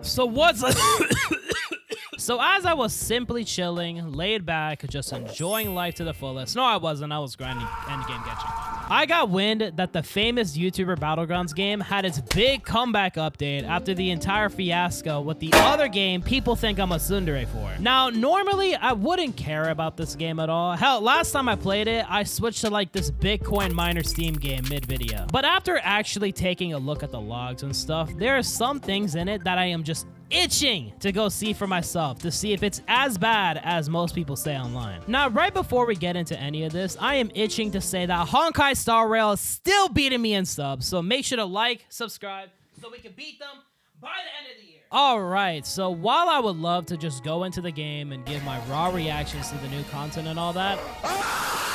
So what's So as I was simply chilling, laid back, just enjoying life to the fullest. No, I wasn't. I was grinding endgame catching. I got wind that the famous YouTuber Battlegrounds game had its big comeback update after the entire fiasco with the other game people think I'm a tsundere for. Now, normally I wouldn't care about this game at all. Hell, last time I played it, I switched to like this Bitcoin miner Steam game mid-video. But after actually taking a look at the logs and stuff, there are some things in it that I am just itching to go see for myself to see if it's as bad as most people say online. Now, right before we get into any of this, I am itching to say that Honkai Star Rail is still beating me in subs, so make sure to like, subscribe, so we can beat them by the end of the year. Alright, so while I would love to just go into the game and give my raw reactions to the new content and all that,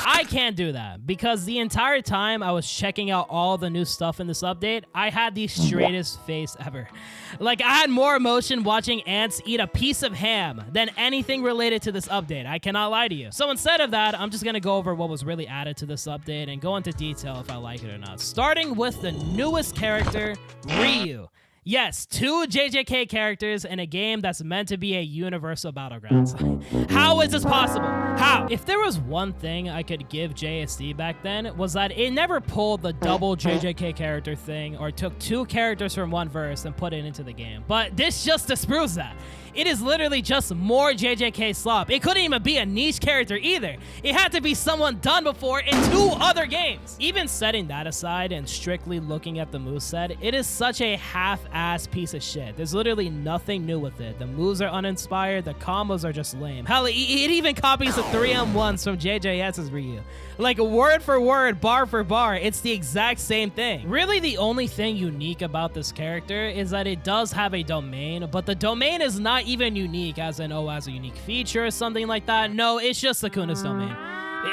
I can't do that because the entire time I was checking out all the new stuff in this update, I had the straightest face ever. Like, I had more emotion watching ants eat a piece of ham than anything related to this update. I cannot lie to you. So instead of that, I'm just gonna go over what was really added to this update and go into detail if I like it or not. Starting with the newest character, Ryu. Yes, 2 JJK characters in a game that's meant to be a universal Battlegrounds. How is this possible? How? If there was one thing I could give JSD back then, was that it never pulled the double JJK character thing or took 2 characters from one verse and put it into the game. But this just disproves that. It is literally just more JJK slop. It couldn't even be a niche character either. It had to be someone done before in 2 other games. Even setting that aside and strictly looking at the moveset, it is such a half-ass piece of shit. There's literally nothing new with it. The moves are uninspired, the combos are just lame. Hell, it even copies the 3M1s from JJS's Ryu. Like, word for word, bar for bar, it's the exact same thing. Really, the only thing unique about this character is that it does have a domain, but the domain is not even unique as in, oh, as a unique feature or something like that. No, it's just Sakuna's domain.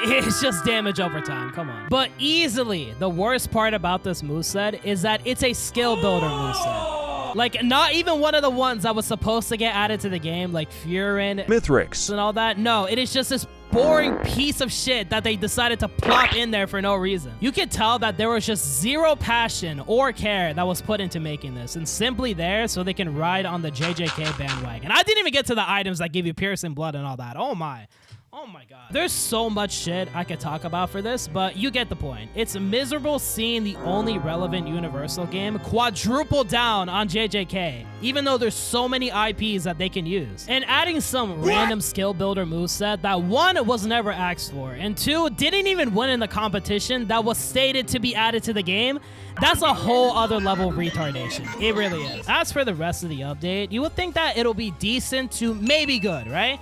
It's just damage over time, come on. But easily, the worst part about this moveset is that it's a skill builder moveset. Like, not even one of the ones that was supposed to get added to the game, like Furin, Mithrix, and all that. No, it is just this boring piece of shit that they decided to plop in there for no reason. You could tell that there was just zero passion or care that was put into making this, and simply there so they can ride on the JJK bandwagon. I didn't even get to the items that give you piercing blood and all that. Oh my. Oh my god. There's so much shit I could talk about for this, but you get the point. It's miserable seeing the only relevant Universal game quadruple down on JJK, even though there's so many IPs that they can use. And adding some random skill builder moveset that 1 was never asked for, and 2 didn't even win in the competition that was stated to be added to the game, that's a whole other level of retardation. It really is. As for the rest of the update, you would think that it'll be decent to maybe good, right?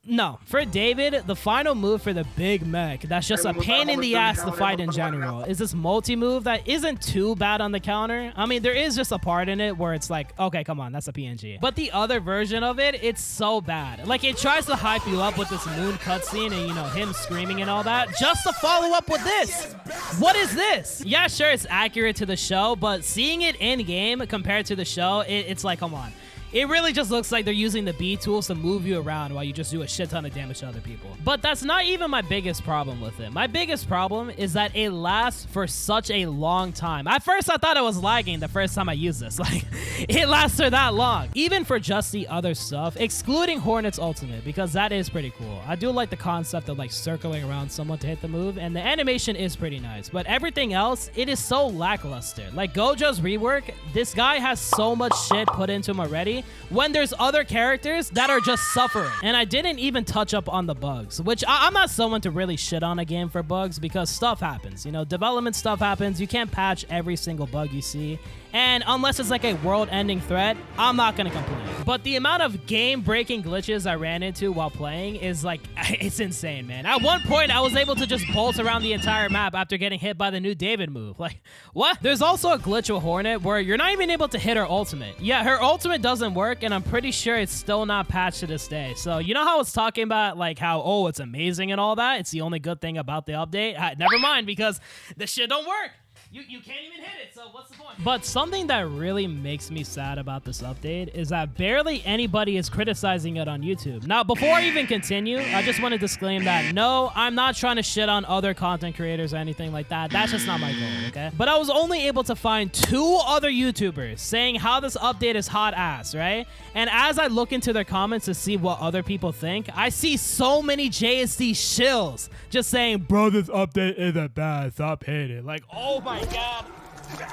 No, for David, the final move for the big mech that's just a pain in the ass to fight in general is this multi-move that isn't too bad on the counter. I mean, there is just a part in it where it's like, okay, come on, that's a PNG. But the other version of it, it's so bad. Like, it tries to hype you up with this moon cutscene and, you know, him screaming and all that, just to follow up with this. What is this? Yeah, sure, it's accurate to the show, but seeing it in-game compared to the show, it's like, come on. It really just looks like they're using the B tools to move you around while you just do a shit ton of damage to other people. But that's not even my biggest problem with it. My biggest problem is that it lasts for such a long time. At first, I thought it was lagging the first time I used this. Like, it lasts for that long. Even for just the other stuff, excluding Hornet's ultimate, because that is pretty cool. I do like the concept of like circling around someone to hit the move, and the animation is pretty nice. But everything else, it is so lackluster. Like Gojo's rework, this guy has so much shit put into him already, when there's other characters that are just suffering. And I didn't even touch up on the bugs, which I'm not someone to really shit on a game for bugs because stuff happens. You know, development stuff happens. You can't patch every single bug you see. And unless it's like a world-ending threat, I'm not gonna complain. But the amount of game-breaking glitches I ran into while playing is like, it's insane, man. At one point, I was able to just bolt around the entire map after getting hit by the new David move. Like, what? There's also a glitch with Hornet where you're not even able to hit her ultimate. Yeah, her ultimate doesn't work, and I'm pretty sure it's still not patched to this day. So, you know how I was talking about, like, how, oh, it's amazing and all that? It's the only good thing about the update? Never mind, because this shit don't work. You can't even hit it, so what's the point? But something that really makes me sad about this update is that barely anybody is criticizing it on YouTube. Now, before I even continue, I just want to disclaim that no, I'm not trying to shit on other content creators or anything like that. That's just not my goal, okay? But I was only able to find 2 other YouTubers saying how this update is hot ass, right? And as I look into their comments to see what other people think, I see so many JSD shills just saying, bro, this update isn't bad, stop hating. Like, oh my god.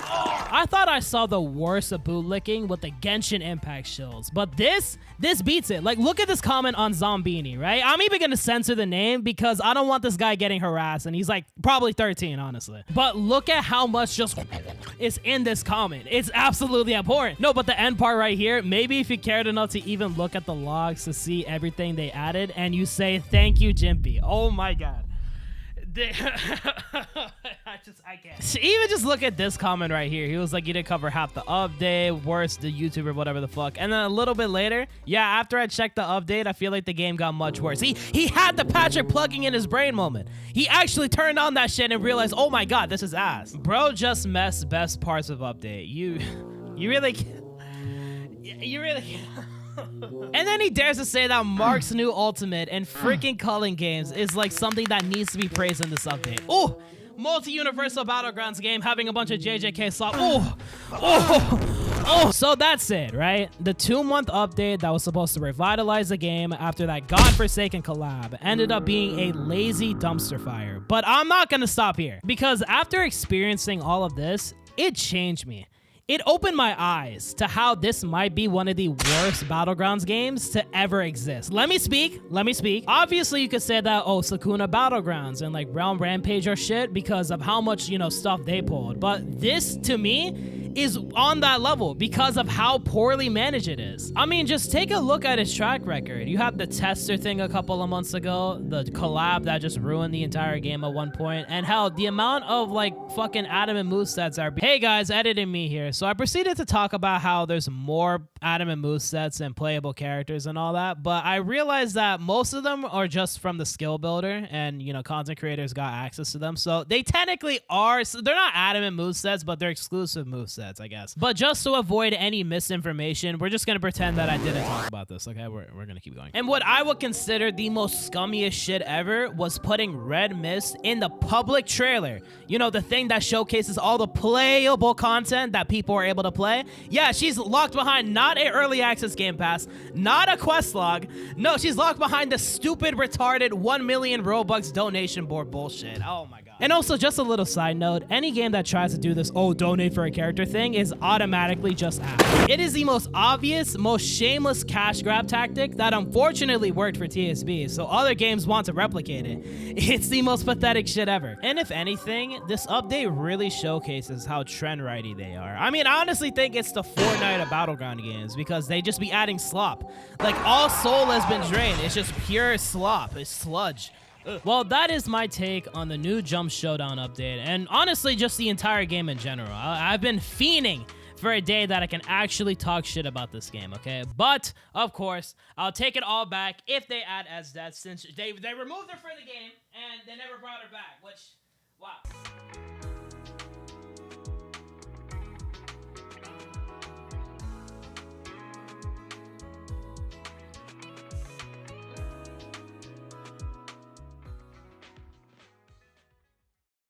Oh, I thought I saw the worst of bootlicking with the Genshin Impact shills, but this beats it. Like, look at this comment on Zombini, right? I'm even gonna censor the name because I don't want this guy getting harassed, and he's like probably 13, honestly. But look at how much just is in this comment. It's absolutely abhorrent. No, but the end part right here, maybe if you cared enough to even look at the logs to see everything they added, and you say, thank you, Jimpy. Oh my god. I can't. Even just look at this comment right here. He was like, you didn't cover half the update, worst the YouTuber, whatever the fuck. And then a little bit later, yeah, after I checked the update, I feel like the game got much worse. He had the Patrick plugging in his brain moment. He actually turned on that shit and realized, oh my god, this is ass. Bro just messed best parts of update. You really can't. You really can't. And then he dares to say that Mark's new ultimate and freaking culling games is like something that needs to be praised in this update. Oh, multi-universal Battlegrounds game having a bunch of JJK slop. Oh, so that's it, right? The 2-month update that was supposed to revitalize the game after that godforsaken collab ended up being a lazy dumpster fire. But I'm not gonna stop here, because after experiencing all of this, it changed me. It opened my eyes to how this might be one of the worst Battlegrounds games to ever exist. Let me speak. Obviously, you could say that, oh, Sakuna Battlegrounds and like Realm Rampage are shit because of how much, you know, stuff they pulled. But this, to me, is on that level because of how poorly managed it is. I mean, just take a look at his track record. You have the tester thing a couple of months ago, the collab that just ruined the entire game at one point, and hell, the amount of like fucking adamant movesets are. Hey guys, editing me here. So I proceeded to talk about how there's more adamant movesets and playable characters and all that, but I realized that most of them are just from the skill builder, and you know, content creators got access to them. So they technically are, so they're not adamant movesets, but they're exclusive movesets, I guess. But just to avoid any misinformation, we're just gonna pretend that I didn't talk about this, okay? We're gonna keep going. And what I would consider the most scummiest shit ever was putting Red Mist in the public trailer. You know, the thing that showcases all the playable content that people are able to play. Yeah, she's locked behind not an early access game pass, not a quest log. No, she's locked behind the stupid, retarded 1 million Robux donation board bullshit. Oh my god. And also, just a little side note, any game that tries to do this, oh, donate for a character thing is automatically just ass. It is the most obvious, most shameless cash grab tactic that unfortunately worked for TSB, so other games want to replicate it. It's the most pathetic shit ever. And if anything, this update really showcases how trend-righty they are. I mean, I honestly think it's the Fortnite of Battleground games because they just be adding slop. Like, all soul has been drained. It's just pure slop. It's sludge. Well, that is my take on the new Jump Showdown update, and honestly, just the entire game in general. I've been fiending for a day that I can actually talk shit about this game, okay? But, of course, I'll take it all back if they add Esdeath, since they removed her from the game, and they never brought her back, which, wow.